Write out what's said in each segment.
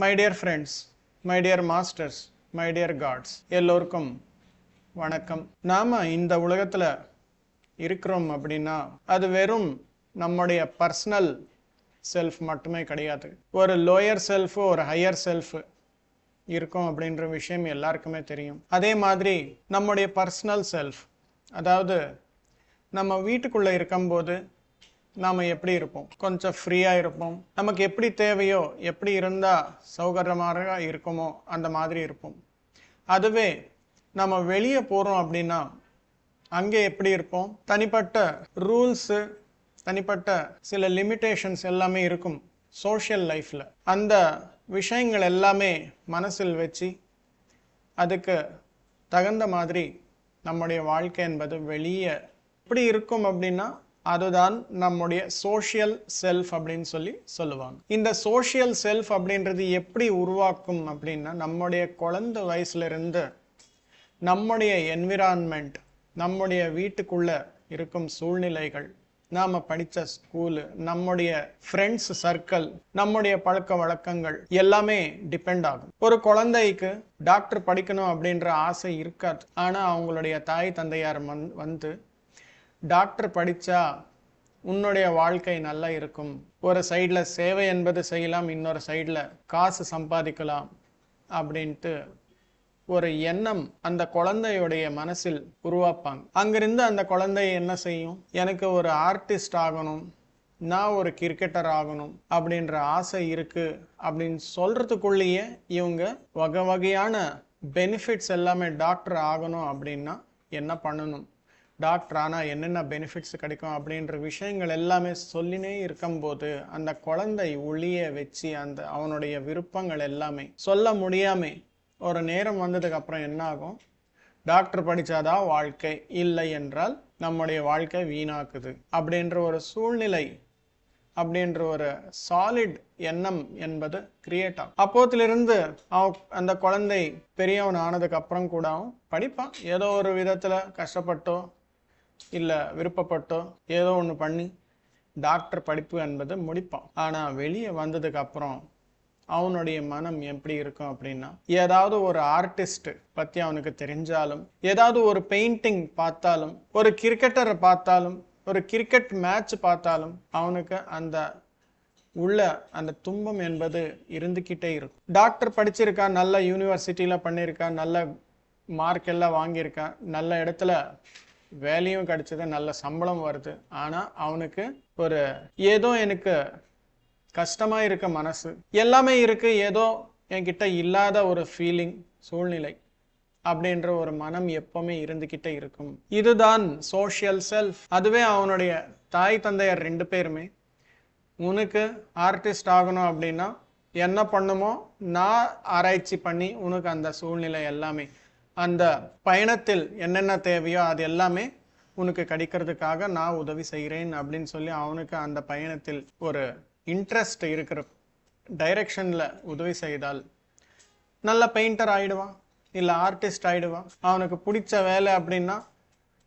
My dear friends, my dear masters, my dear gods, எல்லோருக்கும் வணக்கம். நாம இந்த உலகத்துல இருக்கிறோம் அப்படின்னா அது வெறும் நம்முடைய பர்சனல் செல்ஃப் மட்டுமே கிடையாது. ஒரு லோயர் செல்ஃப், ஒரு ஹையர் செல்ஃப் இருக்கும் அப்படின்ற விஷயம் எல்லாருக்குமே தெரியும். அதே மாதிரி நம்முடைய பர்சனல் செல்ஃப், அதாவது நம்ம வீட்டுக்குள்ள இருக்கும்போது நாம் எப்படி இருப்போம், கொஞ்சம் ஃப்ரீயாக இருப்போம், நமக்கு எப்படி தேவையோ எப்படி இருந்தால் சௌகரியமாக இருக்குமோ அந்த மாதிரி இருப்போம். அதுவே நம்ம வெளியே போகிறோம் அப்படின்னா அங்கே எப்படி இருப்போம், தனிப்பட்ட ரூல்ஸு, தனிப்பட்ட சில லிமிட்டேஷன்ஸ் எல்லாமே இருக்கும் சோஷியல் லைஃப்பில். அந்த விஷயங்கள் எல்லாமே மனசில் வச்சு அதுக்கு தகுந்த மாதிரி நம்முடைய வாழ்க்கை என்பது வெளியே எப்படி இருக்கும் அப்படின்னா அதுதான் நம்முடைய சோஷியல் செல்ஃப் அப்படின்னு சொல்லுவாங்க. இந்த சோஷியல் செல்ஃப் அப்படின்றது எப்படி உருவாக்கும் அப்படின்னா நம்முடைய குழந்தை வயசுல இருந்து நம்முடைய என்விரான்மெண்ட், நம்முடைய வீட்டுக்குள்ள இருக்கும் சூழ்நிலைகள், நாம படித்த ஸ்கூலு, நம்முடைய ஃப்ரெண்ட்ஸ் சர்க்கிள், நம்முடைய பழக்க வழக்கங்கள் எல்லாமே டிபெண்ட் ஆகும். ஒரு குழந்தைக்கு டாக்டர் படிக்கணும் அப்படின்ற ஆசை இருக்காது. ஆனா அவங்களுடைய தாய் தந்தையார் வந்து டாக்டர் படித்தா உன்னுடைய வாழ்க்கை நல்லா இருக்கும், ஒரு சைடில் சேவை என்பது செய்யலாம், இன்னொரு சைடில் காசு சம்பாதிக்கலாம் அப்படின்ட்டு ஒரு எண்ணம் அந்த குழந்தையுடைய மனசில் உருவாப்பாங்க. அங்கிருந்து அந்த குழந்தை என்ன செய்யும், எனக்கு ஒரு ஆர்டிஸ்ட் ஆகணும், நான் ஒரு கிரிக்கெட்டர் ஆகணும் அப்படின்ற ஆசை இருக்கு அப்படின்னு சொல்றதுக்குள்ளேயே இவங்க வகை வகையான பெனிஃபிட்ஸ் எல்லாமே டாக்டர் ஆகணும் அப்படின்னா என்ன பண்ணணும், டாக்டர் ஆனால் என்னென்ன பெனிஃபிட்ஸ் கிடைக்கும் அப்படின்ற விஷயங்கள் எல்லாமே சொல்லினே இருக்கும்போது அந்த குழந்தை ஒளிய வச்சு அந்த அவனுடைய விருப்பங்கள் எல்லாமே சொல்ல முடியாமல் ஒரு நேரம் வந்ததுக்கு அப்புறம் என்ன ஆகும், டாக்டர் படித்தாதான் வாழ்க்கை, இல்லை என்றால் நம்முடைய வாழ்க்கை வீணாக்குது அப்படின்ற ஒரு சூழ்நிலை, அப்படின்ற ஒரு சாலிட் எண்ணம் என்பது கிரியேட் ஆகும். அப்போத்திலிருந்து அந்த குழந்தை பெரியவன் ஆனதுக்கு அப்புறம் கூட படிப்பான், ஏதோ ஒரு விதத்தில் கஷ்டப்பட்டோ இல்லை விருப்பப்பட்டோ ஏதோ ஒன்று பண்ணி டாக்டர் படிப்பு என்பது முடிப்பான். ஆனால் வெளியே வந்ததுக்கு அப்புறம் அவனுடைய மனம் எப்படி இருக்கும் அப்படின்னா, ஏதாவது ஒரு ஆர்டிஸ்ட் பற்றி அவனுக்கு தெரிஞ்சாலும், ஏதாவது ஒரு பெயிண்டிங் பார்த்தாலும், ஒரு கிரிக்கெட்டரை பார்த்தாலும், ஒரு கிரிக்கெட் மேட்ச் பார்த்தாலும் அவனுக்கு அந்த உள்ள அந்த துன்பம் என்பது இருந்துக்கிட்டே இருக்கும். டாக்டர் படிச்சிருக்கா, நல்ல யூனிவர்சிட்டியில் பண்ணியிருக்கா, நல்ல மார்க் எல்லாம் வாங்கியிருக்கா, நல்ல இடத்துல வேலையும் கிடைச்சது, நல்ல சம்பளம் வருது, ஆனால் அவனுக்கு ஒரு ஏதோ எனக்கு கஷ்டமாக இருக்க மனசு, எல்லாமே இருக்கு, ஏதோ என்கிட்ட இல்லாத ஒரு ஃபீலிங், சூழ்நிலை அப்படின்ற ஒரு மனம் எப்பவுமே இருந்துக்கிட்டே இருக்கும். இதுதான் சோஷியல் செல்ஃப். அதுவே அவனுடைய தாய் தந்தையர் ரெண்டு பேருமே உனக்கு ஆர்டிஸ்ட் ஆகணும் அப்படின்னா என்ன பண்ணுமோ நான் ஆராய்ச்சி பண்ணி உனக்கு அந்த சூழ்நிலை எல்லாமே, அந்த பயணத்தில் என்னென்ன தேவையோ அது எல்லாமே உனக்கு கிடைக்கிறதுக்காக நான் உதவி செய்கிறேன் அப்படின்னு சொல்லி அவனுக்கு அந்த பயணத்தில் ஒரு இன்ட்ரெஸ்ட் இருக்கிற டைரக்ஷனில் உதவி செய்தால் நல்ல பெயிண்டர் ஆகிடுவான், இல்லை ஆர்டிஸ்ட் ஆகிடுவான். அவனுக்கு பிடிச்ச வேலை அப்படின்னா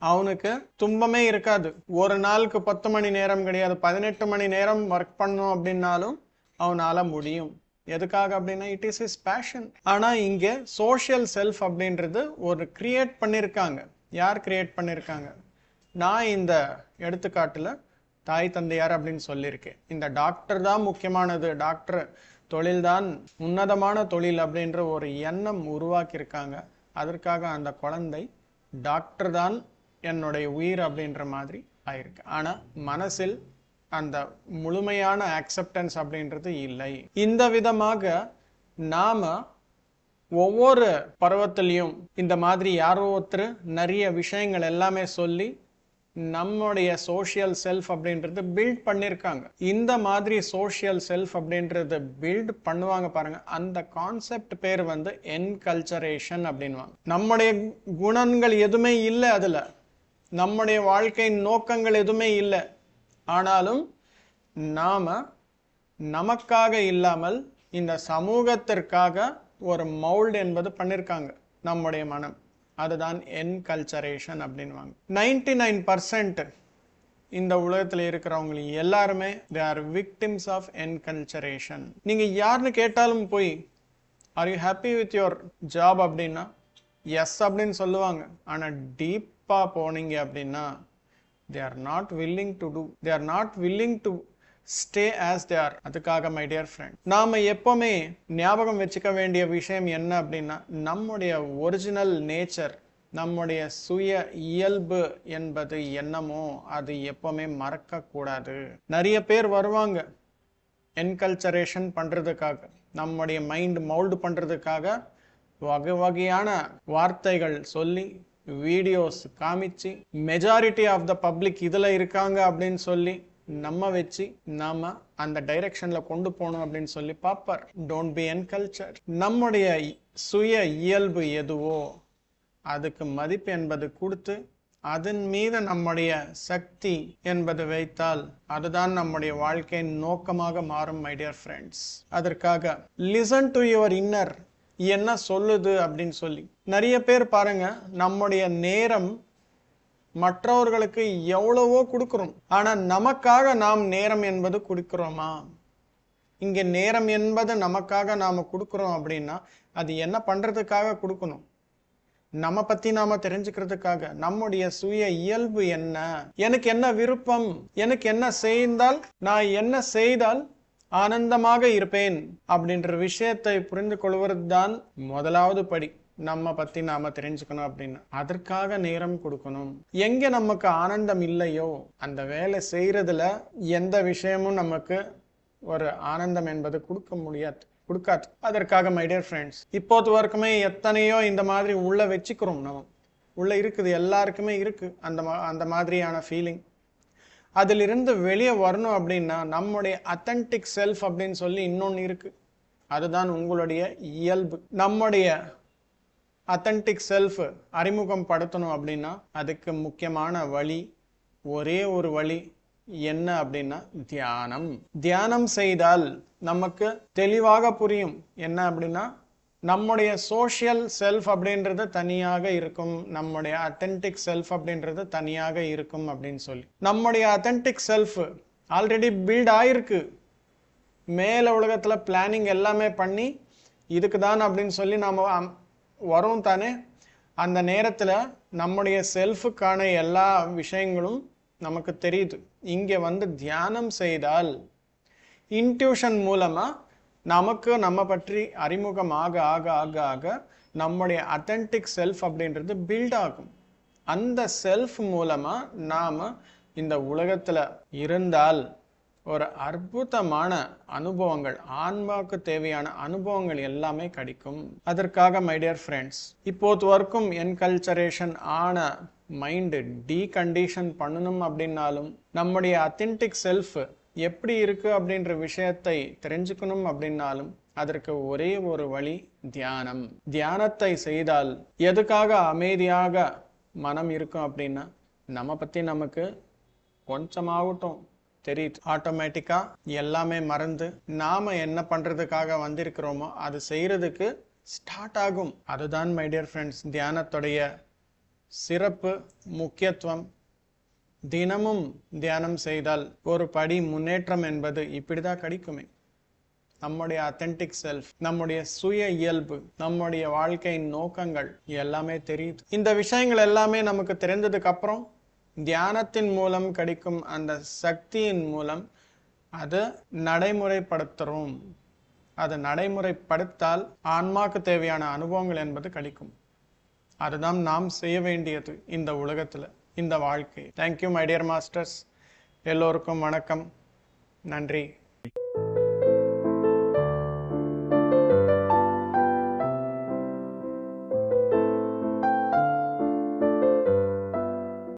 அவனுக்கு துன்பமே இருக்காது. ஒரு நாளுக்கு 10 மணி நேரம் கிடையாது, 18 மணி நேரம் ஒர்க் பண்ணும் அப்படின்னாலும் அவனால் முடியும். எதுக்காக அப்படின்னா இட் இஸ் இஸ் பேஷன். ஆனால் இங்கே சோஷியல் செல்ஃப் அப்படின்றது ஒரு கிரியேட் பண்ணியிருக்காங்க. யார் கிரியேட் பண்ணியிருக்காங்க? நான் இந்த எடுத்துக்காட்டில் தாய் தந்தையார் அப்படின்னு சொல்லியிருக்கேன். இந்த டாக்டர் தான் முக்கியமானது, டாக்டர் தொழில்தான் உன்னதமான தொழில் அப்படின்ற ஒரு எண்ணம் உருவாக்கியிருக்காங்க. அதற்காக அந்த குழந்தை டாக்டர் தான் என்னுடைய உயிர் அப்படின்ற மாதிரி ஆயிருக்கு. ஆனால் மனசில் அந்த முழுமையான அக்செப்டன்ஸ் அப்படின்றது இல்லை. இந்த விதமாக நாம ஒவ்வொரு பருவத்திலையும் இந்த மாதிரி யாரோ ஒருத்தர் நிறைய விஷயங்கள் எல்லாமே சொல்லி நம்முடைய சோஷியல் செல்ஃப் அப்படின்றது பில்ட் பண்ணியிருக்காங்க. இந்த மாதிரி சோஷியல் செல்ஃப் அப்படின்றது பில்ட் பண்ணுவாங்க பாருங்க, அந்த கான்செப்ட் பேர் வந்து என்கல்ச்சரேஷன் அப்படின்வாங்க. நம்முடைய குணங்கள் எதுவுமே இல்லை, அதுல நம்முடைய வாழ்க்கையின் நோக்கங்கள் எதுவுமே இல்லை. ஆனாலும் நாம நமக்காக இல்லாமல் இந்த சமூகத்திற்காக ஒரு மவுல்ட் என்பது பண்ணியிருக்காங்க நம்முடைய மனம். அதுதான் என்கல்ச்சரேஷன் அப்படின்வாங்க. 99% இந்த உலகத்தில் இருக்கிறவங்க எல்லாருமே தே ஆர் விக்டிம்ஸ் ஆஃப் என்கல்ச்சரேஷன். நீங்கள் யாருன்னு கேட்டாலும் போய் are you happy with your job அப்படின்னா எஸ் அப்படின்னு சொல்லுவாங்க. ஆனால் டீப்பாக போனீங்க அப்படின்னா they are not willing to do, they are not willing to stay as they are. அதுக்காக மை டியர் ஃப்ரெண்ட், நாம எப்பவுமே ஞாபகம் வச்சுக்க வேண்டிய விஷயம் என்ன அப்படின்னா, நம்முடைய ஒரிஜினல் நேச்சர், நம்முடைய சுய இயல்பு என்பது என்னமோ அது எப்பவுமே மறக்க கூடாது. நிறைய பேர் வருவாங்க என்கல்ச்சரேஷன் பண்றதுக்காக, நம்முடைய மைண்ட் மவுல்டு பண்றதுக்காக வகை வகையான வார்த்தைகள் சொல்லி வீடியோஸ் காமிச்சு மெஜாரிட்டி ஆஃப் த பப்ளிக் இதில் இருக்காங்க அப்படின்னு சொல்லி நம்ம வச்சு நாம அந்த டைரக்ஷன்ல கொண்டு போகணும் அப்படின்னு சொல்லி பார்ப்பார். Don't be enculture. நம்முடைய சுய இயல்பு எதுவோ அதுக்கு மதிப்பு என்பது கொடுத்து அதன் மீது நம்முடைய சக்தி என்பது வைத்தால் அதுதான் நம்முடைய வாழ்க்கையின் நோக்கமாக மாறும் மை டியர் ஃப்ரெண்ட்ஸ். அதற்காக லிசன் டு யுவர் இன்னர், என்ன சொல்லுது அப்படின்னு சொல்லி. நிறைய பேர் பாருங்க, நம்முடைய நேரம் மற்றவர்களுக்கு எவ்வளவோ கொடுக்கிறோம், ஆனா நமக்காக நாம் நேரம் என்பது கொடுக்கிறோமா? இங்க நேரம் என்பது நமக்காக நாம கொடுக்கிறோம் அப்படின்னா அது என்ன பண்றதுக்காக கொடுக்கணும்? நம்ம பத்தி நாம தெரிஞ்சுக்கிறதுக்காக. நம்முடைய சுய இயல்பு என்ன, எனக்கு என்ன விருப்பம், எனக்கு என்ன செய்தால், நான் என்ன செய்தால் ஆனந்தமாக இருப்பேன் அப்படின்ற விஷயத்தை புரிந்து கொள்வது தான் முதலாவது படி. நம்ம பத்தி நாம தெரிஞ்சுக்கணும் அப்படின்னா அதற்காக நேரம் கொடுக்கணும். எங்க நமக்கு ஆனந்தம் இல்லையோ அந்த வேலை செய்யறதுல எந்த விஷயமும் நமக்கு ஒரு ஆனந்தம் என்பது கொடுக்காது. அதற்காக மை டியர் ஃப்ரெண்ட்ஸ், இப்போது வரைக்குமே எத்தனையோ இந்த மாதிரி உள்ள வச்சுக்கிறோம். நம்ம உள்ள இருக்குது, எல்லாருக்குமே இருக்கு அந்த மாதிரியான ஃபீலிங். அதிலிருந்து வெளியே வரணும் அப்படின்னா நம்முடைய அத்தன்டிக் செல்ஃப் அப்படின்னு சொல்லி இன்னொன்று இருக்கு. அதுதான் உங்களுடைய இயல்பு. நம்முடைய அத்தன்டிக் செல்ஃப் அறிமுகம் படுத்தணும் அப்படின்னா அதுக்கு முக்கியமான வழி, ஒரே ஒரு வழி என்ன அப்படின்னா தியானம். தியானம் செய்தால் நமக்கு தெளிவாக புரியும் என்ன அப்படின்னா நம்முடைய சோஷியல் செல்ஃப் அப்படின்றது தனியாக இருக்கும், நம்முடைய அத்தன்டிக் செல்ஃப் அப்படின்றது தனியாக இருக்கும் அப்படின்னு சொல்லி. நம்முடைய அத்தன்டிக் செல்ஃப் ஆல்ரெடி பில்ட் ஆயிருக்கு. மேல உலகத்துல பிளானிங் எல்லாமே பண்ணி இதுக்கு தான் அப்படின்னு சொல்லி நாம வரும் தானே. அந்த நேரத்துல நம்முடைய செல்ஃபுக்கான எல்லா விஷயங்களும் நமக்கு தெரியுது. இங்க வந்து தியானம் செய்தால் இன்ட்யூஷன் மூலமா நமக்கு நம்ம பற்றி அறிமுகம் ஆக ஆக ஆக ஆக நம்முடைய அத்தன்டிக் செல்ஃப் அப்படின்றது பில்ட் ஆகும். அந்த செல்ஃப் மூலமா நாம இந்த உலகத்துல இருந்தால் ஒரு அற்புதமான அனுபவங்கள், ஆன்மாவுக்கு தேவையான அனுபவங்கள் எல்லாமே கிடைக்கும். அதற்காக மை டியர் ஃப்ரெண்ட்ஸ், இப்போது வரைக்கும் என்கல்ச்சரேஷன் ஆன மைண்டு டீகண்டிஷன் பண்ணணும் அப்படின்னாலும் நம்முடைய அத்தன்டிக் செல்ஃப் எப்படி இருக்கு அப்படின்ற விஷயத்தை தெரிஞ்சுக்கணும் அப்படின்னாலும் அதற்கு ஒரே ஒரு வழி தியானம். தியானத்தை செய்தால் எதுக்காக அமைதியாக மனம் இருக்கும் அப்படின்னா நம்ம பத்தி நமக்கு கொஞ்சமாகட்டும் தெரியுது. ஆட்டோமேட்டிக்கா எல்லாமே மறந்து நாம என்ன பண்றதுக்காக வந்திருக்கிறோமோ அது செய்யறதுக்கு ஸ்டார்ட் ஆகும். அதுதான் மை டியர் ஃப்ரெண்ட்ஸ் தியானத்துடைய சிறப்பு, முக்கியத்துவம். தினமும் தியானம் செய்தால் ஒரு படி முன்னேற்றம் என்பது இப்படிதான் கிடைக்குமே. நம்முடைய அத்தன்டிக் செல்ஃப், நம்முடைய சுய இயல்பு, நம்முடைய வாழ்க்கையின் நோக்கங்கள் எல்லாமே தெரியுது. இந்த விஷயங்கள் எல்லாமே நமக்கு தெரிந்ததுக்கு அப்புறம் தியானத்தின் மூலம் கிடைக்கும் அந்த சக்தியின் மூலம் அதை நடைமுறைப்படுத்துறோம். அதை நடைமுறைப்படுத்தால் ஆன்மாக்கு தேவையான அனுபவங்கள் என்பது கிடைக்கும். அதுதான் நாம் செய்ய வேண்டியது இந்த உலகத்துல, இந்த வாழ்க்கை. Thank you my dear masters. எல்லோருக்கும் வணக்கம், நன்றி.